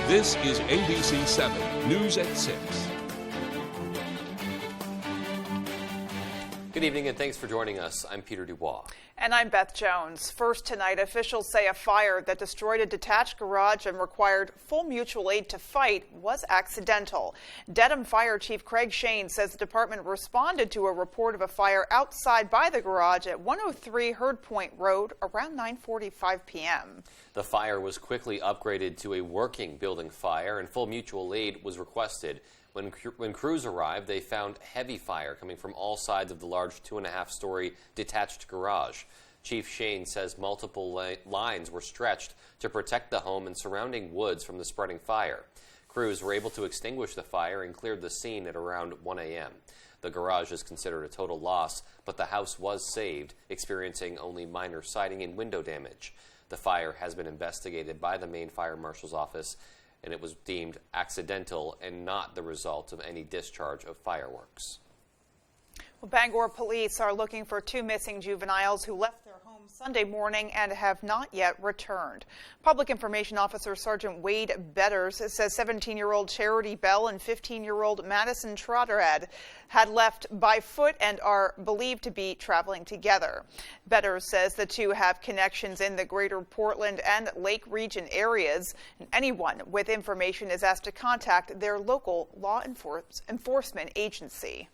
This is ABC 7 News at 6. Good evening and thanks for joining us. I'm Peter Dubois. And I'm Beth Jones. First tonight, officials say a fire that destroyed a detached garage and required full mutual aid to fight was accidental. Dedham Fire Chief Craig Shane says the department responded to a report of a fire outside by the garage at 103 Herd Point Road around 9:45 p.m. The fire was quickly upgraded to a working building fire and full mutual aid was requested. When crews arrived, they found heavy fire coming from all sides of the large 2.5-story detached garage. Chief Shane says multiple lines were stretched to protect the home and surrounding woods from the spreading fire. Crews were able to extinguish the fire and cleared the scene at around 1 a.m. The garage is considered a total loss, but the house was saved, experiencing only minor siding and window damage. The fire has been investigated by the Maine Fire Marshal's Office, and it was deemed accidental and not the result of any discharge of fireworks. Well, Bangor police are looking for 2 missing juveniles who left their home Sunday morning and have not yet returned. Public Information Officer Sergeant Wade Betters says 17-year-old Charity Bell and 15-year-old Madison Trotterhead had left by foot and are believed to be traveling together. Betters says the two have connections in the greater Portland and Lake region areas. Anyone with information is asked to contact their local law enforcement agency.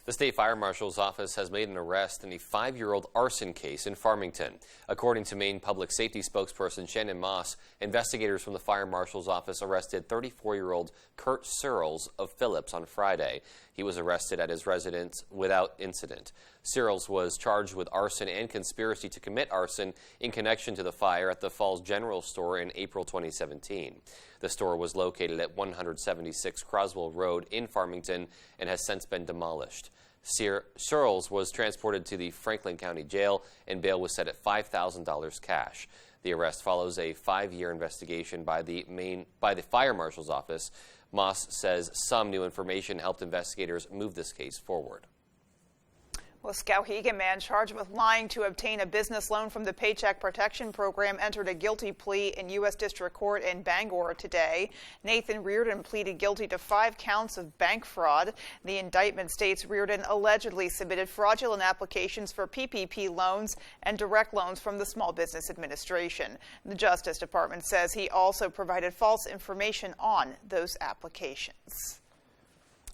The State Fire Marshal's Office has made an arrest in a 5-year-old arson case in Farmington. According to Maine Public Safety spokesperson Shannon Moss, investigators from the Fire Marshal's Office arrested 34-year-old Kurt Searles of Phillips on Friday. He was arrested at his residence without incident. Searles was charged with arson and conspiracy to commit arson in connection to the fire at the Falls General Store in April 2017. The store was located at 176 Croswell Road in Farmington and has since been demolished. Searles was transported to the Franklin County Jail and bail was set at $5,000 cash. The arrest follows a 5-year investigation by the Fire Marshal's Office. Moss says some new information helped investigators move this case forward. Well, a Skowhegan man charged with lying to obtain a business loan from the Paycheck Protection Program entered a guilty plea in U.S. District Court in Bangor today. Nathan Reardon pleaded guilty to 5 counts of bank fraud. The indictment states Reardon allegedly submitted fraudulent applications for PPP loans and direct loans from the Small Business Administration. The Justice Department says he also provided false information on those applications.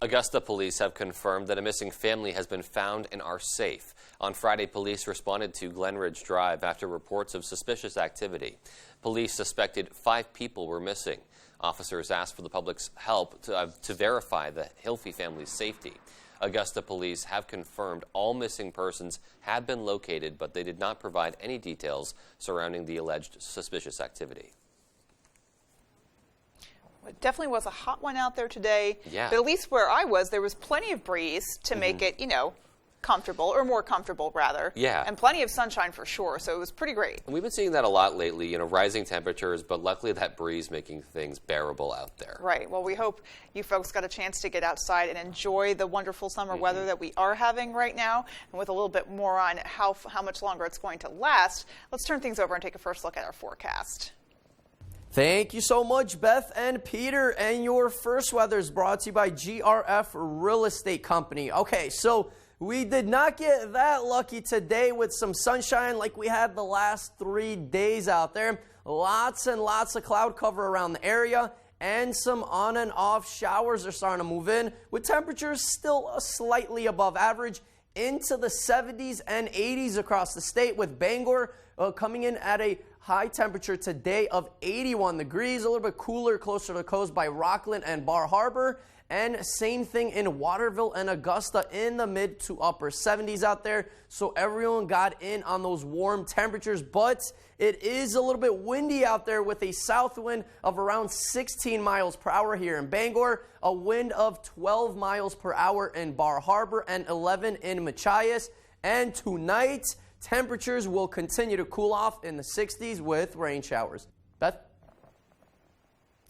Augusta police have confirmed that a missing family has been found and are safe. On Friday, police responded to Glenridge Drive after reports of suspicious activity. Police suspected 5 people were missing. Officers asked for the public's help to verify the Hilfie family's safety. Augusta police have confirmed all missing persons have been located, but they did not provide any details surrounding the alleged suspicious activity. It definitely was a hot one out there today. Yeah. But at least where I was, there was plenty of breeze to make it, comfortable, or more comfortable, rather. Yeah. And plenty of sunshine for sure, so it was pretty great. And we've been seeing that a lot lately, rising temperatures, but luckily that breeze making things bearable out there. Right. Well, we hope you folks got a chance to get outside and enjoy the wonderful summer weather that we are having right now. And with a little bit more on how much longer it's going to last, let's turn things over and take a first look at our forecast. Thank you so much, Beth and Peter. And your first weather is brought to you by GRF Real Estate Company. Okay, so we did not get that lucky today with some sunshine like we had the last 3 days out there. Lots and lots of cloud cover around the area, and some on and off showers are starting to move in, with temperatures still slightly above average into the 70s and 80s across the state, with Bangor coming in at a high temperature today of 81 degrees, a little bit cooler closer to the coast by Rockland and Bar Harbor. And same thing in Waterville and Augusta in the mid to upper 70s out there. So everyone got in on those warm temperatures, but it is a little bit windy out there with a south wind of around 16 miles per hour here in Bangor, a wind of 12 miles per hour in Bar Harbor and 11 in Machias. And tonight, temperatures will continue to cool off in the 60s with rain showers. Beth?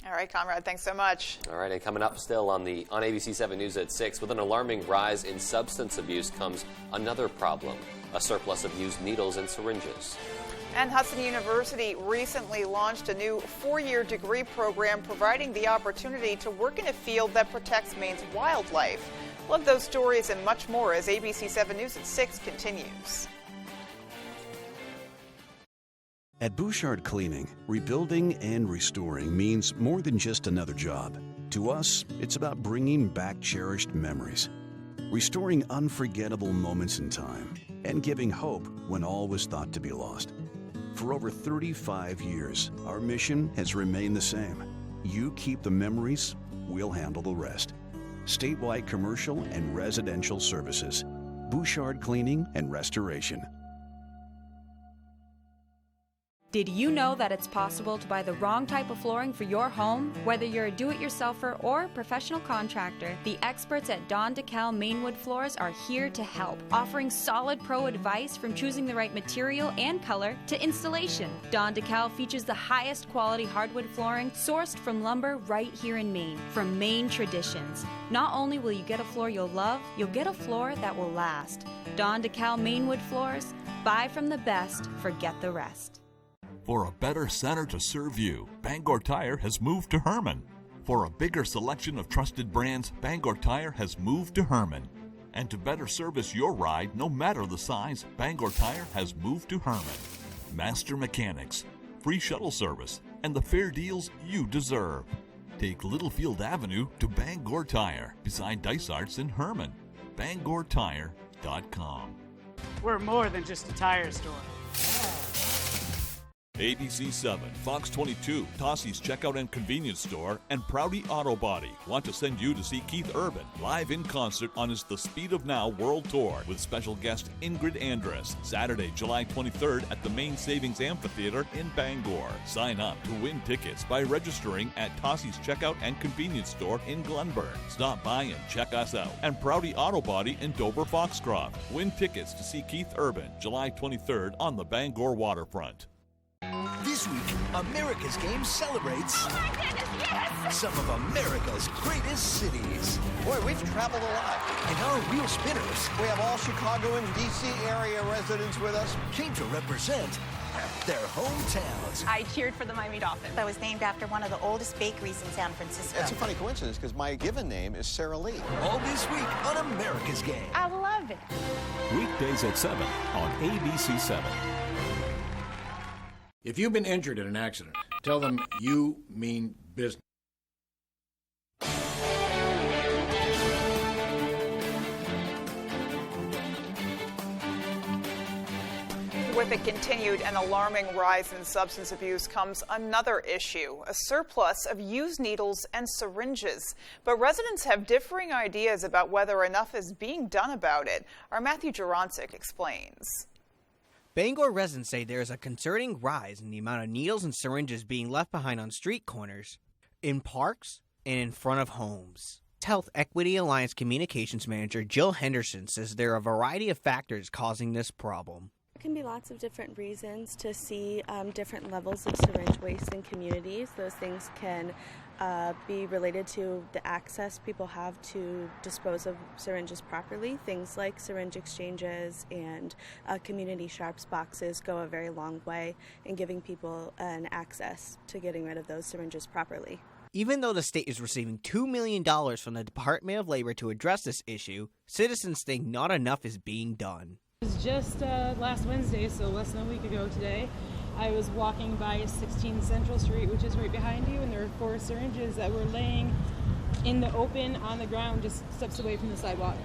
All right, Conrad, thanks so much. All right, and coming up still on ABC 7 News at 6, with an alarming rise in substance abuse comes another problem, a surplus of used needles and syringes. And Hudson University recently launched a new 4-year degree program providing the opportunity to work in a field that protects Maine's wildlife. Love those stories and much more as ABC 7 News at 6 continues. At Bouchard Cleaning, rebuilding and restoring means more than just another job. To us, it's about bringing back cherished memories, restoring unforgettable moments in time, and giving hope when all was thought to be lost. For over 35 years, our mission has remained the same. You keep the memories, we'll handle the rest. Statewide commercial and residential services. Bouchard Cleaning and Restoration. Did you know that it's possible to buy the wrong type of flooring for your home? Whether you're a do-it-yourselfer or professional contractor, the experts at Don DeKalb Mainwood Floors are here to help, offering solid pro advice from choosing the right material and color to installation. Don DeKalb features the highest quality hardwood flooring sourced from lumber right here in Maine, from Maine traditions. Not only will you get a floor you'll love, you'll get a floor that will last. Don DeKalb Mainwood Floors, buy from the best, forget the rest. For a better center to serve you, Bangor Tire has moved to Herman. For a bigger selection of trusted brands, Bangor Tire has moved to Herman. And to better service your ride, no matter the size, Bangor Tire has moved to Herman. Master mechanics, free shuttle service, and the fair deals you deserve. Take Littlefield Avenue to Bangor Tire, beside Dysart's in Herman. BangorTire.com. We're more than just a tire store. ABC 7, Fox 22, Tossie's Checkout and Convenience Store, and Prouty Auto Body want to send you to see Keith Urban live in concert on his The Speed of Now World Tour with special guest Ingrid Andress, Saturday, July 23rd at the Maine Savings Amphitheater in Bangor. Sign up to win tickets by registering at Tossie's Checkout and Convenience Store in Glenburn. Stop by and check us out. And Prouty Auto Body in Dover Foxcroft. Win tickets to see Keith Urban July 23rd on the Bangor waterfront. This week, America's Game celebrates some of America's greatest cities. Boy, we've traveled a lot. And our wheel spinners We have all Chicago and D.C. area residents with us. came to represent their hometowns. I cheered for the Miami Dolphins. I was named after one of the oldest bakeries in San Francisco. It's a funny coincidence because my given name is Sarah Lee. All this week on America's Game. I love it. Weekdays at 7 on ABC 7. If you've been injured in an accident, tell them you mean business. With a continued and alarming rise in substance abuse comes another issue, a surplus of used needles and syringes. But residents have differing ideas about whether enough is being done about it. Our Matthew Jurancic explains. Bangor residents say there is a concerning rise in the amount of needles and syringes being left behind on street corners, in parks, and in front of homes. Health Equity Alliance Communications Manager Jill Henderson says there are a variety of factors causing this problem. There can be lots of different reasons to see different levels of syringe waste in communities. Those things can be related to the access people have to dispose of syringes properly. Things like syringe exchanges and community sharps boxes go a very long way in giving people an access to getting rid of those syringes properly. Even though the state is receiving $2 million from the Department of Labor to address this issue, citizens think not enough is being done. It was just last Wednesday, so less than a week ago today, I was walking by 16 Central Street, which is right behind you, and there were 4 syringes that were laying in the open on the ground just steps away from the sidewalk.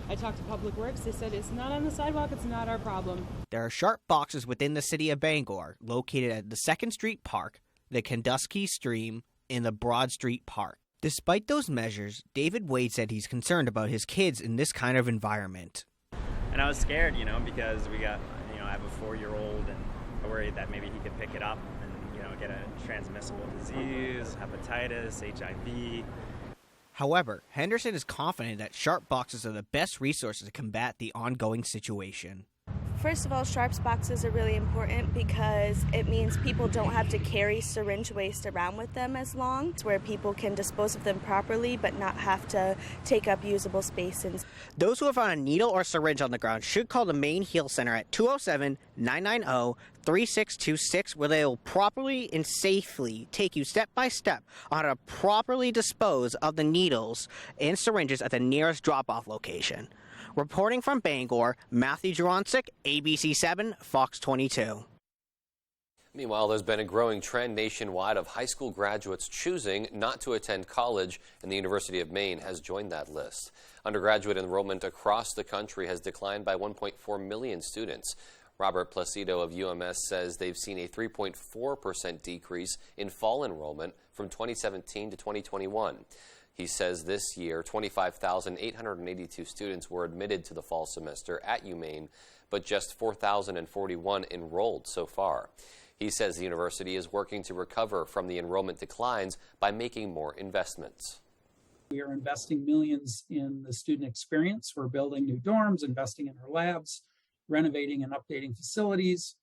I talked to Public Works. They said it's not on the sidewalk, it's not our problem. There are sharp boxes within the city of Bangor, located at the 2nd Street Park, the Kenduskeag Stream, and the Broad Street Park. Despite those measures, David Wade said he's concerned about his kids in this kind of environment. And I was scared, because I have a 4-year-old, and I worried that maybe he could pick it up and, get a transmissible disease, hepatitis, HIV. However, Henderson is confident that sharp boxes are the best resources to combat the ongoing situation. First of all, sharps boxes are really important because it means people don't have to carry syringe waste around with them as long. It's where people can dispose of them properly but not have to take up usable spaces. Those who have found a needle or syringe on the ground should call the Maine Heal Center at 207-990-3626, where they will properly and safely take you step by step on how to properly dispose of the needles and syringes at the nearest drop-off location. Reporting from Bangor, Matthew Juronsik, ABC7, Fox 22. Meanwhile, there's been a growing trend nationwide of high school graduates choosing not to attend college, and the University of Maine has joined that list. Undergraduate enrollment across the country has declined by 1.4 million students. Robert Placido of UMS says they've seen a 3.4% decrease in fall enrollment from 2017 to 2021. He says this year, 25,882 students were admitted to the fall semester at UMaine, but just 4,041 enrolled so far. He says the university is working to recover from the enrollment declines by making more investments. We are investing millions in the student experience. We're building new dorms, investing in our labs, renovating and updating facilities.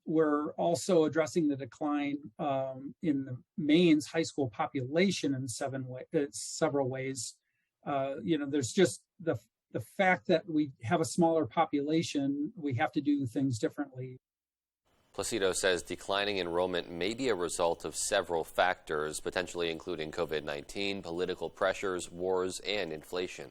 We're also addressing the decline in the Maine's high school population in several ways. There's just the fact that we have a smaller population, we have to do things differently. Placido says declining enrollment may be a result of several factors, potentially including COVID-19, political pressures, wars, and inflation.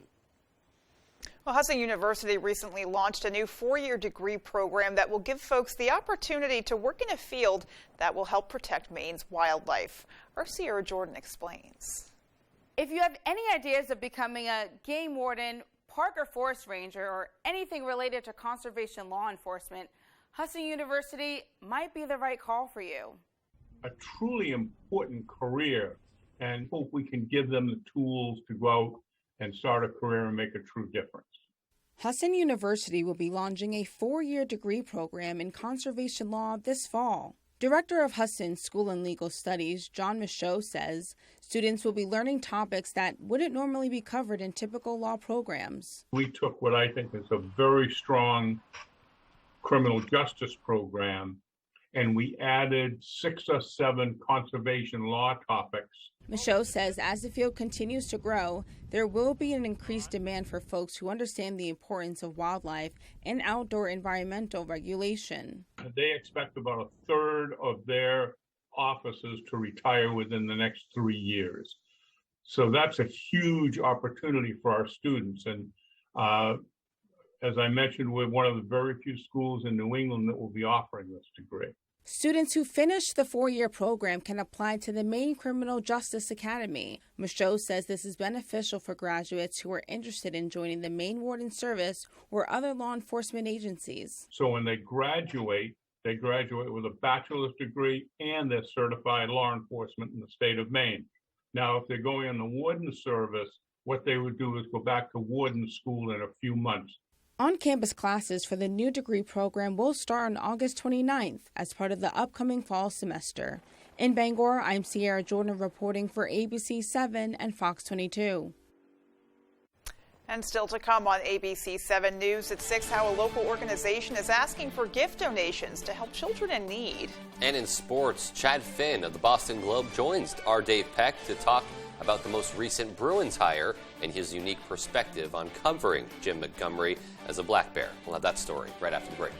Well, Hudson University recently launched a new 4-year degree program that will give folks the opportunity to work in a field that will help protect Maine's wildlife. Our Sierra Jordan explains. If you have any ideas of becoming a game warden, park or forest ranger, or anything related to conservation law enforcement, Hudson University might be the right call for you. A truly important career, and hope we can give them the tools to go out and start a career and make a true difference. Hudson University will be launching a 4-year degree program in conservation law this fall. Director of Hudson School and Legal Studies, John Michaud, says students will be learning topics that wouldn't normally be covered in typical law programs. We took what I think is a very strong criminal justice program, and we added 6 or 7 conservation law topics. Michaud says as the field continues to grow, there will be an increased demand for folks who understand the importance of wildlife and outdoor environmental regulation. They expect about a third of their officers to retire within the next 3 years. So that's a huge opportunity for our students. And as I mentioned, we're one of the very few schools in New England that will be offering this degree. Students who finish the 4-year program can apply to the Maine Criminal Justice Academy. Michaud says this is beneficial for graduates who are interested in joining the Maine Warden Service or other law enforcement agencies. So when they graduate with a bachelor's degree and they're certified law enforcement in the state of Maine. Now, if they're going on the warden service, what they would do is go back to warden school in a few months. On-campus classes for the new degree program will start on August 29th as part of the upcoming fall semester. In Bangor, I'm Sierra Jordan reporting for ABC7 and Fox 22. And still to come on ABC7 News at 6, how a local organization is asking for gift donations to help children in need. And in sports, Chad Finn of the Boston Globe joins our Dave Peck to talk about the most recent Bruins hire and his unique perspective on covering Jim Montgomery as a Black Bear. We'll have that story right after the break.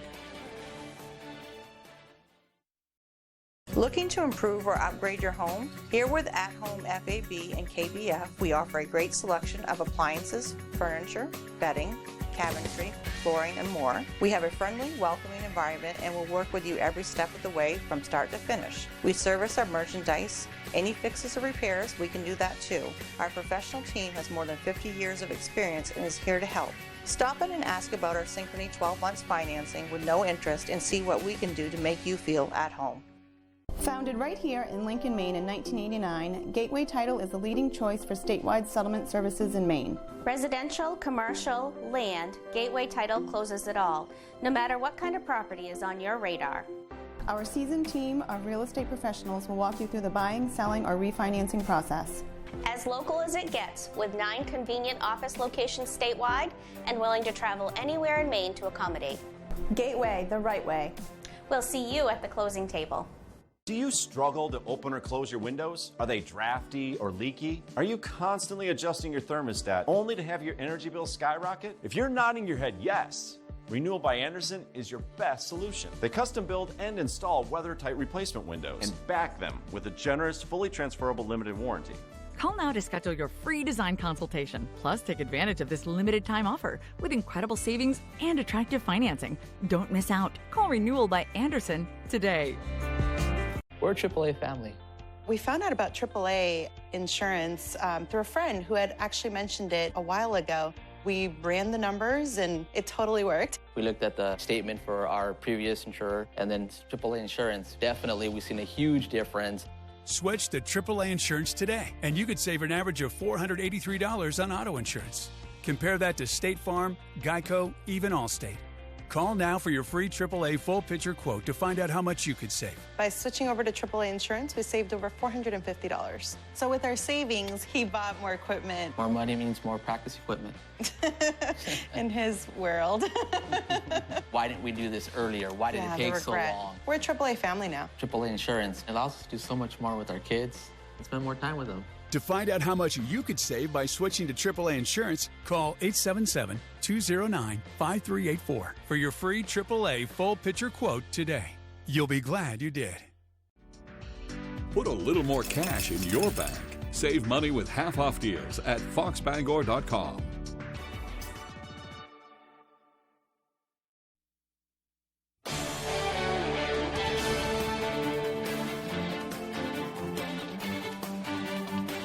Looking to improve or upgrade your home? Here with At Home FAB and KBF, we offer a great selection of appliances, furniture, bedding, cabinetry, flooring, and more. We have a friendly, welcoming environment and will work with you every step of the way from start to finish. We service our merchandise. Any fixes or repairs, we can do that too. Our professional team has more than 50 years of experience and is here to help. Stop in and ask about our Synchrony 12 months financing with no interest and see what we can do to make you feel at home. Founded right here in Lincoln, Maine in 1989, Gateway Title is the leading choice for statewide settlement services in Maine. Residential, commercial, land, Gateway Title closes it all, no matter what kind of property is on your radar. Our seasoned team of real estate professionals will walk you through the buying, selling, or refinancing process. As local as it gets, with 9 convenient office locations statewide and willing to travel anywhere in Maine to accommodate. Gateway, the right way. We'll see you at the closing table. Do you struggle to open or close your windows? Are they drafty or leaky? Are you constantly adjusting your thermostat only to have your energy bill skyrocket? If you're nodding your head yes, Renewal by Andersen is your best solution. They custom build and install weather-tight replacement windows and back them with a generous, fully transferable limited warranty. Call now to schedule your free design consultation. Plus, take advantage of this limited time offer with incredible savings and attractive financing. Don't miss out. Call Renewal by Andersen today. We're a AAA family. We found out about AAA insurance through a friend who had actually mentioned it a while ago. We ran the numbers and it totally worked. We looked at the statement for our previous insurer and then AAA insurance. Definitely, we've seen a huge difference. Switch to AAA insurance today, and you could save an average of $483 on auto insurance. Compare that to State Farm, Geico, even Allstate. Call now for your free AAA full picture quote to find out how much you could save. By switching over to AAA insurance, we saved over $450. So with our savings, he bought more equipment. More money means more practice equipment. In his world. Why didn't we do this earlier? Why did it take so long? We're a AAA family now. AAA insurance allows us to do so much more with our kids and spend more time with them. To find out how much you could save by switching to AAA insurance, call 877-209-5384 for your free AAA full picture quote today. You'll be glad you did. Put a little more cash in your bank. Save money with half-off deals at foxbangor.com.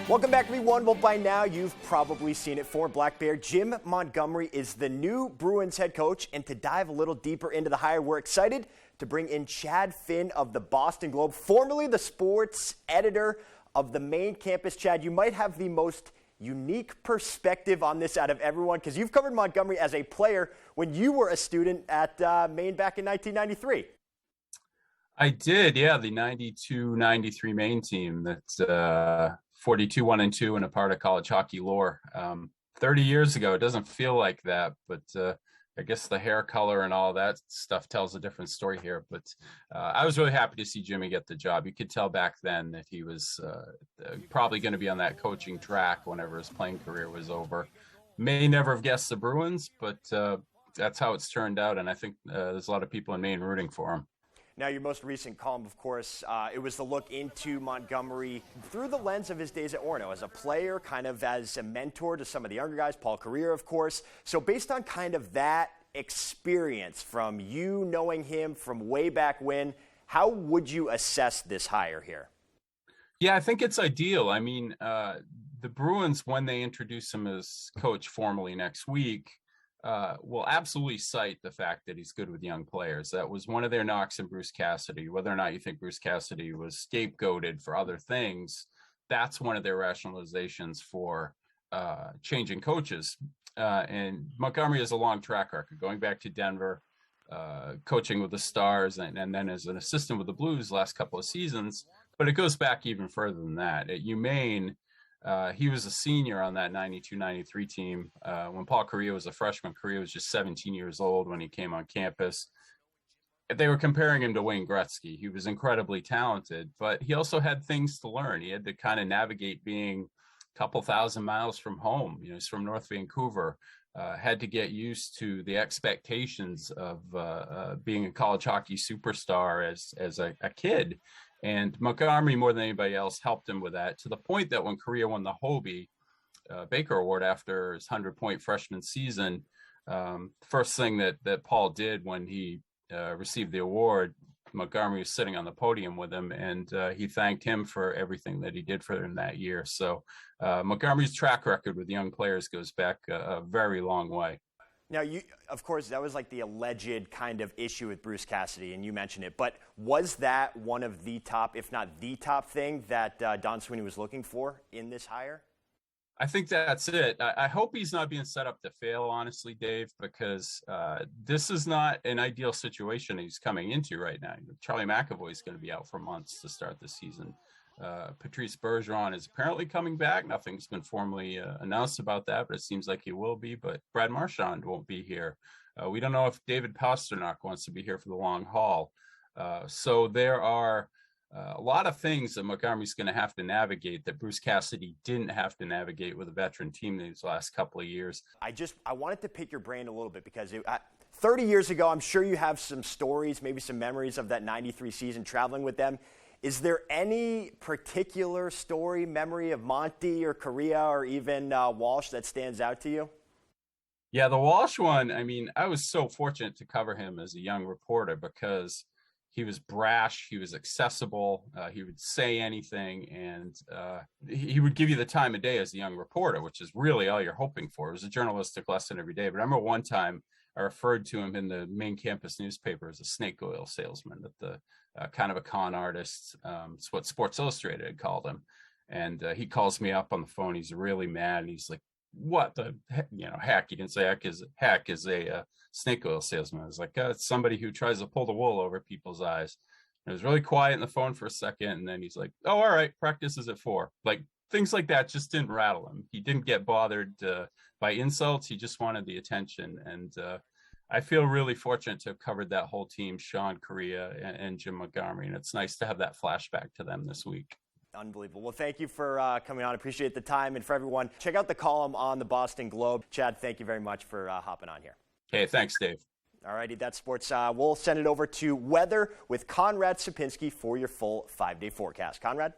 Welcome back, everyone. Well, by now, you've probably seen it. Former Black Bear Jim Montgomery is the new Bruins head coach. And to dive a little deeper into the hire, we're excited to bring in Chad Finn of the Boston Globe, formerly the sports editor of the Maine campus. Chad, you might have the most unique perspective on this out of everyone because you've covered Montgomery as a player when you were a student at Maine back in 1993. I did, yeah, the 92-93 Maine team that's 42-1-2 and a part of college hockey lore. 30 years ago, it doesn't feel like that, but I guess the hair color and all that stuff tells a different story here. But I was really happy to see Jimmy get the job. You could tell back then that he was probably going to be on that coaching track whenever his playing career was over. May never have guessed the Bruins, but that's how it's turned out, and I think there's a lot of people in Maine rooting for him. Now, your most recent column, of course, it was the look into Montgomery through the lens of his days at Orono as a player, kind of as a mentor to some of the younger guys, Paul Carrier, of course. So based on kind of that experience from you knowing him from way back when, how would you assess this hire here? Yeah, I think it's ideal. I mean, the Bruins, when they introduce him as coach formally next week, will absolutely cite the fact that he's good with young players. That was one of their knocks in Bruce Cassidy. Whether or not you think Bruce Cassidy was scapegoated for other things, that's one of their rationalizations for changing coaches. And Montgomery has a long track record, going back to Denver, coaching with the Stars, and then as an assistant with the Blues last couple of seasons. But it goes back even further than that. At UMaine, he was a senior on that 92-93 team. When Paul Carrier was a freshman, Carrier was just 17 years old when he came on campus. They were comparing him to Wayne Gretzky. He was incredibly talented, but he also had things to learn. He had to kind of navigate being a couple thousand miles from home. You know, he's from North Vancouver. Had to get used to the expectations of being a college hockey superstar as a kid. And Montgomery, more than anybody else, helped him with that, to the point that when Carrier won the Hobie Baker Award after his 100-point freshman season, first thing that Paul did when he received the award, Montgomery was sitting on the podium with him, and he thanked him for everything that he did for him that year. So Montgomery's track record with young players goes back a very long way. Now, of course, that was like the alleged kind of issue with Bruce Cassidy, and you mentioned it. But was that one of the top, if not the top thing that Don Sweeney was looking for in this hire? I think that's it. I hope he's not being set up to fail, honestly, Dave, because this is not an ideal situation he's coming into right now. Charlie McAvoy is going to be out for months to start the season. Patrice Bergeron is apparently coming back. Nothing's been formally announced about that, but it seems like he will be. But Brad Marchand won't be here. We don't know if David Pasternak wants to be here for the long haul. So there are a lot of things that Montgomery's going to have to navigate that Bruce Cassidy didn't have to navigate with a veteran team these last couple of years. I wanted to pick your brain a little bit because 30 years ago, I'm sure you have some stories, maybe some memories of that 93 season traveling with them. Is there any particular story, memory of Monty or Correa or even Walsh that stands out to you? Yeah, the Walsh one, I mean, I was so fortunate to cover him as a young reporter because he was brash, he was accessible, he would say anything, and he would give you the time of day as a young reporter, which is really all you're hoping for. It was a journalistic lesson every day. But I remember one time I referred to him in the main campus newspaper as a snake oil salesman, that the kind of a con artist. It's what Sports Illustrated had called him. And he calls me up on the phone. He's really mad. And he's like, what the heck? Heck, he didn't say heck is a snake oil salesman. I was like, it's somebody who tries to pull the wool over people's eyes. And it was really quiet on the phone for a second. And then he's like, oh, all right, practice is at 4. Like, things like that just didn't rattle him. He didn't get bothered by insults. He just wanted the attention. And I feel really fortunate to have covered that whole team, Sean Correa and Jim Montgomery. And it's nice to have that flashback to them this week. Unbelievable. Well, thank you for coming on. Appreciate the time. And for everyone, check out the column on the Boston Globe. Chad, thank you very much for hopping on here. Hey, thanks, Dave. All righty, that's sports. We'll send it over to weather with Conrad Sapinski for your full 5-day forecast. Conrad?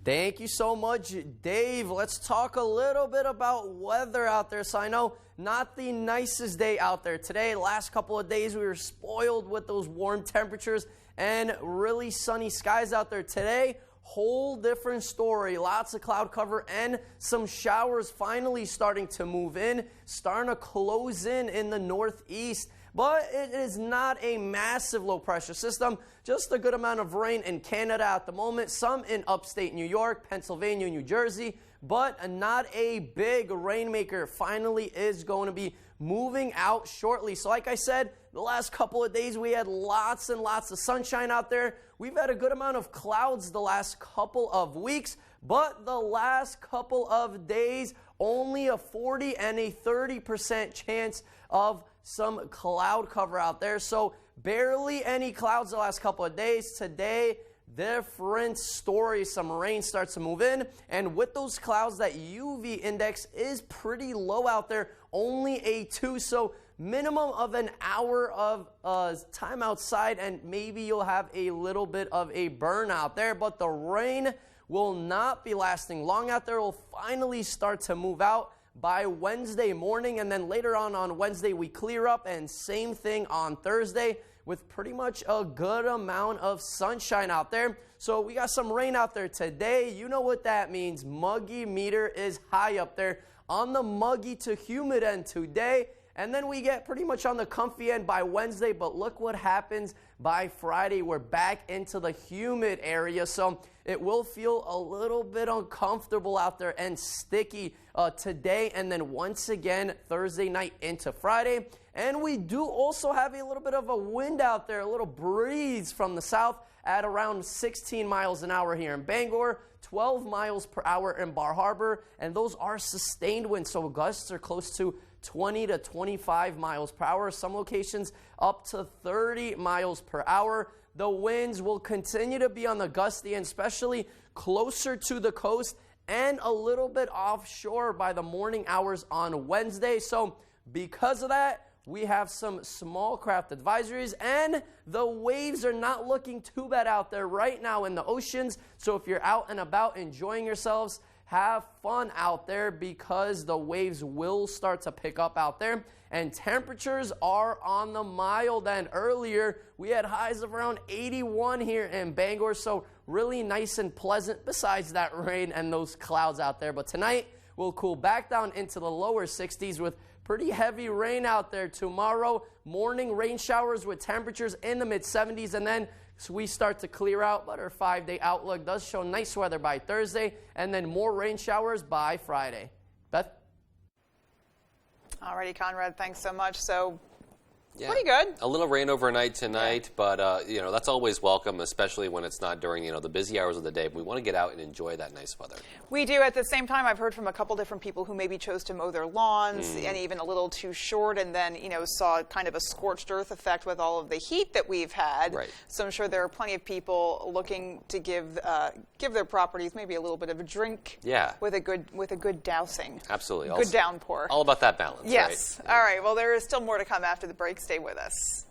Thank you so much, Dave. Let's talk a little bit about weather out there. So I know not the nicest day out there today. Last couple of days we were spoiled with those warm temperatures and really sunny skies out there. Today, whole different story. Lots of cloud cover and some showers finally starting to move in, starting to close in the northeast. But it is not a massive low pressure system, just a good amount of rain in Canada at the moment, some in upstate New York, Pennsylvania, New Jersey, but not a big rainmaker. Finally is going to be moving out shortly. So like I said, the last couple of days we had lots and lots of sunshine out there. We've had a good amount of clouds the last couple of weeks, but the last couple of days, only a 40 and a 30% chance of some cloud cover out there. So barely any clouds the last couple of days. Today, different story. Some rain starts to move in, and with those clouds, that UV index is pretty low out there, only a 2. So minimum of an hour of time outside, and maybe you'll have a little bit of a burn out there, but the rain will not be lasting long out there. It will finally start to move out by Wednesday morning, and then later on Wednesday we clear up, and same thing on Thursday with pretty much a good amount of sunshine out there. So we got some rain out there today. You know what that means. Muggy meter is high up there on the muggy to humid end today. And then we get pretty much on the comfy end by Wednesday, but look what happens by Friday. We're back into the humid area, so it will feel a little bit uncomfortable out there and sticky today, and then once again Thursday night into Friday. And we do also have a little bit of a wind out there, a little breeze from the south at around 16 miles an hour here in Bangor, 12 miles per hour in Bar Harbor, and those are sustained winds, so gusts are close to 20 to 25 miles per hour. Some locations up to 30 miles per hour. The winds will continue to be on the gusty end, especially closer to the coast and a little bit offshore by the morning hours on Wednesday. So because of that, we have some small craft advisories, and the waves are not looking too bad out there right now in the oceans. So if you're out and about enjoying yourselves, have fun out there, because the waves will start to pick up out there. And temperatures are on the mild end. Earlier, we had highs of around 81 here in Bangor, so really nice and pleasant besides that rain and those clouds out there. But tonight, we'll cool back down into the lower 60s with pretty heavy rain out there. Tomorrow, morning rain showers with temperatures in the mid-70s, and then we start to clear out, but our 5-day outlook does show nice weather by Thursday, and then more rain showers by Friday. Beth? Alrighty, Conrad, thanks so much. So Yeah. Pretty good. A little rain overnight tonight, but you know, that's always welcome, especially when it's not during, you know, the busy hours of the day. We want to get out and enjoy that nice weather. We do. At the same time, I've heard from a couple different people who maybe chose to mow their lawns and even a little too short, and then, you know, saw kind of a scorched earth effect with all of the heat that we've had. Right. So I'm sure there are plenty of people looking to give their properties maybe a little bit of a drink. Yeah. With a good dousing. Absolutely. Good downpour. All about that balance. Yes. Right? All right. Well, there is still more to come after the break. Stay with us.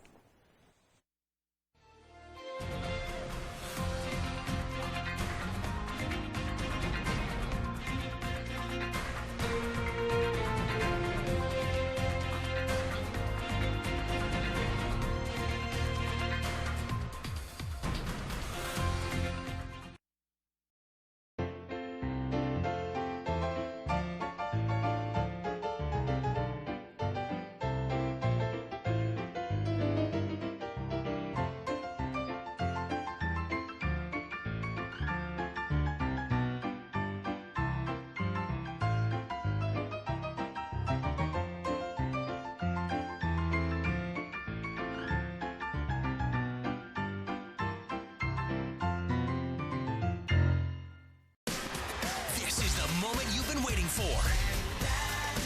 This is the moment you've been waiting for.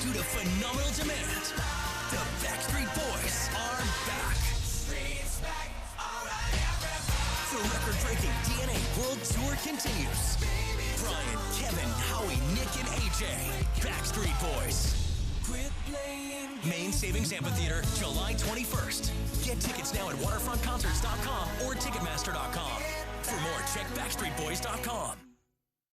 Due to phenomenal demand, the Backstreet Boys are back. The record-breaking DNA World Tour continues. Brian, Kevin, Howie, Nick, and AJ. Backstreet Boys. Main Savings Amphitheater, July 21st. Get tickets now at waterfrontconcerts.com or ticketmaster.com. For more, check backstreetboys.com.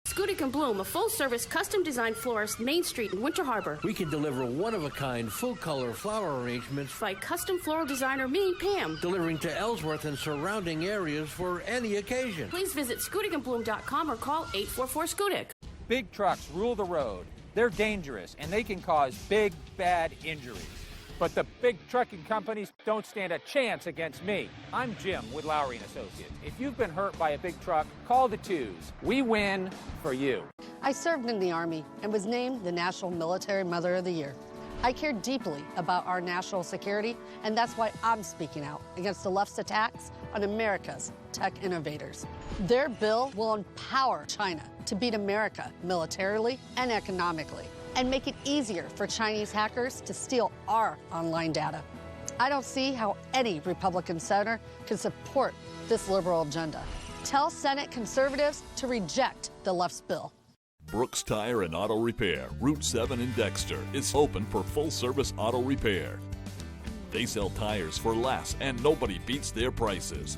Scudic and Bloom, a full-service, custom-designed florist, Main Street in Winter Harbor. We can deliver one-of-a-kind, full-color flower arrangements By custom floral designer me, Pam. delivering to Ellsworth and surrounding areas for any occasion. Please visit scudicandbloom.com or call 844-SCUDIC. Big trucks rule the road. They're dangerous, and they can cause big, bad injuries. But the big trucking companies don't stand a chance against me. I'm Jim with Lowry & Associates. If you've been hurt by a big truck, call the twos. We win for you. I served in the Army and was named the National Military Mother of the Year. I care deeply about our national security, and that's why I'm speaking out against the left's attacks on America's tech innovators. Their bill will empower China to beat America militarily and economically, and make it easier for Chinese hackers to steal our online data. I don't see how any Republican senator can support this liberal agenda. Tell Senate conservatives to reject the left's bill. Brooks Tire and Auto Repair, Route 7 in Dexter, is open for full-service auto repair. They sell tires for less, and nobody beats their prices.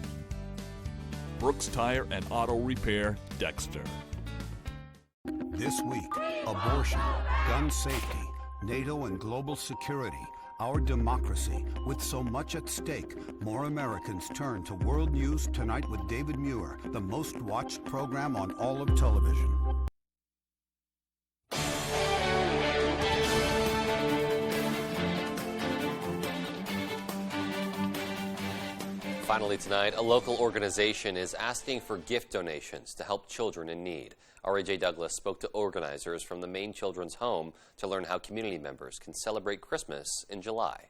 Brooks Tire and Auto Repair, Dexter. This week, abortion, gun safety, NATO and global security, our democracy. With so much at stake, more Americans turn to World News Tonight with David Muir, the most watched program on all of television. Finally tonight, a local organization is asking for gift donations to help children in need. R.A.J. Douglas spoke to organizers from the Maine Children's Home to learn how community members can celebrate Christmas in July.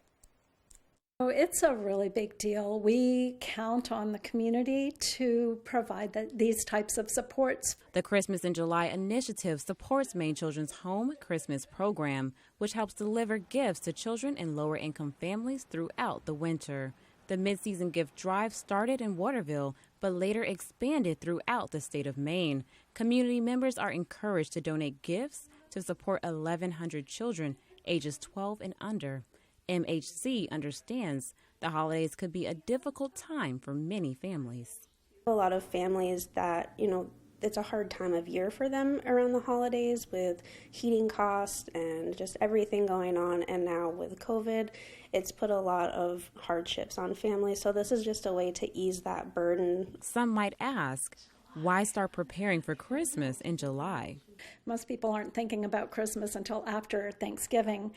Oh, it's a really big deal. We count on the community to provide these types of supports. The Christmas in July initiative supports Maine Children's Home Christmas program, which helps deliver gifts to children in lower-income families throughout the winter. The mid-season gift drive started in Waterville, but later expanded throughout the state of Maine. Community members are encouraged to donate gifts to support 1,100 children ages 12 and under. MHC understands the holidays could be a difficult time for many families. A lot of families that, it's a hard time of year for them around the holidays with heating costs and just everything going on. And now with COVID, it's put a lot of hardships on families. So this is just a way to ease that burden. Some might ask, why start preparing for Christmas in July? Most people aren't thinking about Christmas until after Thanksgiving,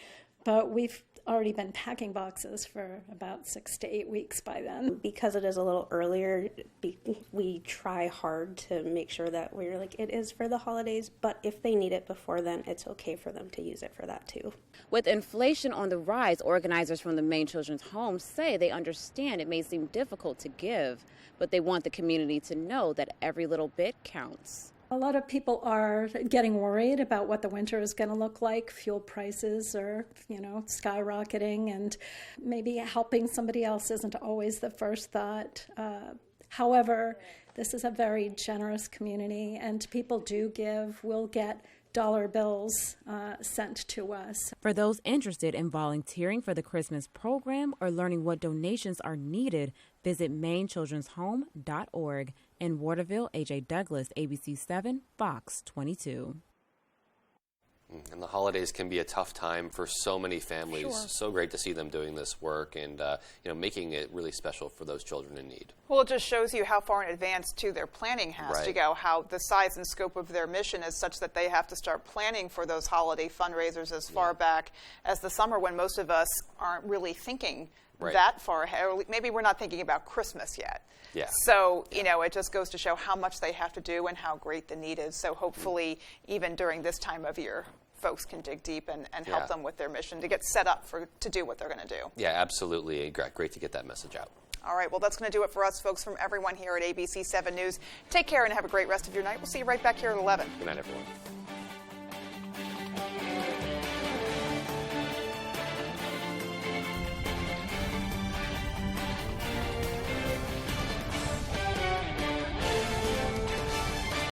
but we've already been packing boxes for about 6 to 8 weeks by then. Because it is a little earlier, we try hard to make sure that we're like, it is for the holidays, but if they need it before then, it's okay for them to use it for that too. With inflation on the rise, organizers from the Maine Children's Home say they understand it may seem difficult to give, but they want the community to know that every little bit counts. A lot of people are getting worried about what the winter is going to look like. Fuel prices are, skyrocketing, and maybe helping somebody else isn't always the first thought. However, this is a very generous community, and people do give. We'll get dollar bills sent to us. For those interested in volunteering for the Christmas program or learning what donations are needed, visit mainechildren'shome.org. In Waterville, A.J. Douglas, ABC 7, Fox 22. And the holidays can be a tough time for so many families. Sure. So great to see them doing this work and making it really special for those children in need. Well, it just shows you how far in advance too their planning has to go, how the size and scope of their mission is such that they have to start planning for those holiday fundraisers as far back as the summer, when most of us aren't really thinking that far ahead. Or maybe we're not thinking about Christmas yet. Yeah. So, it just goes to show how much they have to do and how great the need is. So hopefully, even during this time of year, folks can dig deep and help them with their mission to get set up to do what they're going to do. Yeah, absolutely. Great to get that message out. All right, well, that's going to do it for us, folks, from everyone here at ABC 7 News. Take care and have a great rest of your night. We'll see you right back here at 11. Good night, everyone.